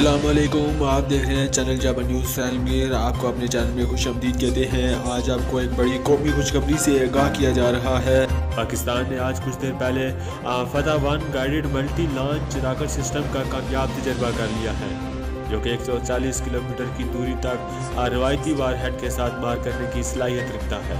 अस्सलाम वालेकुम, आप देख रहे हैं चैनल जाबा न्यूज़ आलमगीर। आपको अपने चैनल में खुश आमदीद कहते हैं। आज आपको एक बड़ी कौमी खुशखबरी से आगाह किया जा रहा है। पाकिस्तान ने आज कुछ देर पहले फतह-1 guided multi launch rocket system का कामयाब तजर्बा कर लिया है, जो कि 140 किलोमीटर की दूरी तक रवायती वारहेड के साथ मार करने की सलाहियत रखता है।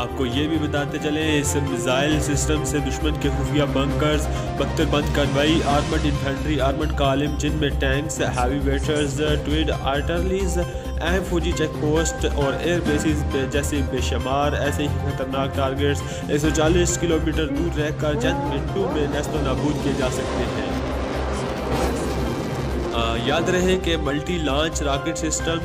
आपको ये भी बताते चले, इस मिसाइल सिस्टम से दुश्मन के खुफिया बंकर्स, बख्तरबंद convoy, armoured infantry, armoured column जिनमें टैंक्स, हैवी वेटर्स, ट्विड आर्टलरीज, अहम फौजी चेक पोस्ट और एयर बेसिस जैसे बेशुमार ऐसे ही खतरनाक टारगेट्स 140 किलोमीटर दूर रहकर चंद मिनटों में नेस्तो नाबूद किए जा सकते हैं। याद रहे कि मल्टी लॉन्च रॉकेट सिस्टम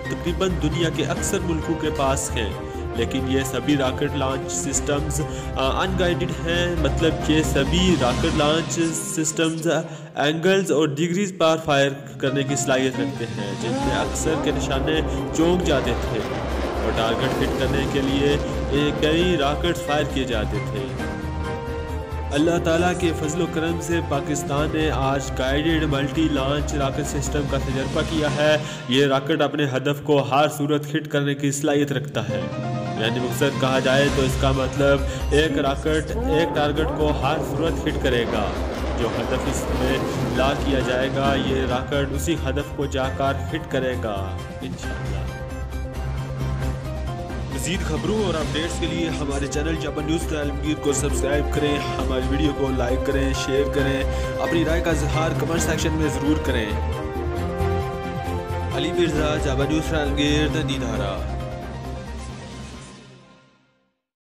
तकरीबन दुनिया के अक्सर मुल्कों के पास हैं, लेकिन ये सभी रॉकेट लॉन्च सिस्टम्स अनगाइडेड हैं। मतलब ये सभी रॉकेट लॉन्च सिस्टम्स एंगल्स और डिग्रीज पर फायर करने की सलाहियत रखते हैं, जिनमें अक्सर के निशाने चौंक जाते थे और टारगेट हिट करने के लिए कई रॉकेट फायर किए जाते थे। अल्लाह ताला के फजल करम से पाकिस्तान ने आज guided multi launch rocket system का तजर्बा किया है। ये रॉकेट अपने हदफ को हर सूरत हिट करने की सलाहियत रखता है। यानी मुख्तसर कहा जाए तो इसका मतलब एक रॉकेट एक टारगेट को हर सूरत हिट करेगा। जो हदफ इसमें ला किया जाएगा, ये रॉकेट उसी हदफ को जाकर हिट करेगा इंशाअल्लाह। मज़ीद खबरों और अपडेट्स के लिए हमारे चैनल जाबा न्यूज़ आलमगीर को सब्सक्राइब करें, हमारी वीडियो को लाइक करें, शेयर करें, अपनी राय का इज़हार कमेंट सेक्शन में ज़रूर करें। अली मिर्ज़ा, जाबा न्यूज़ आलमगीर, दीदारा।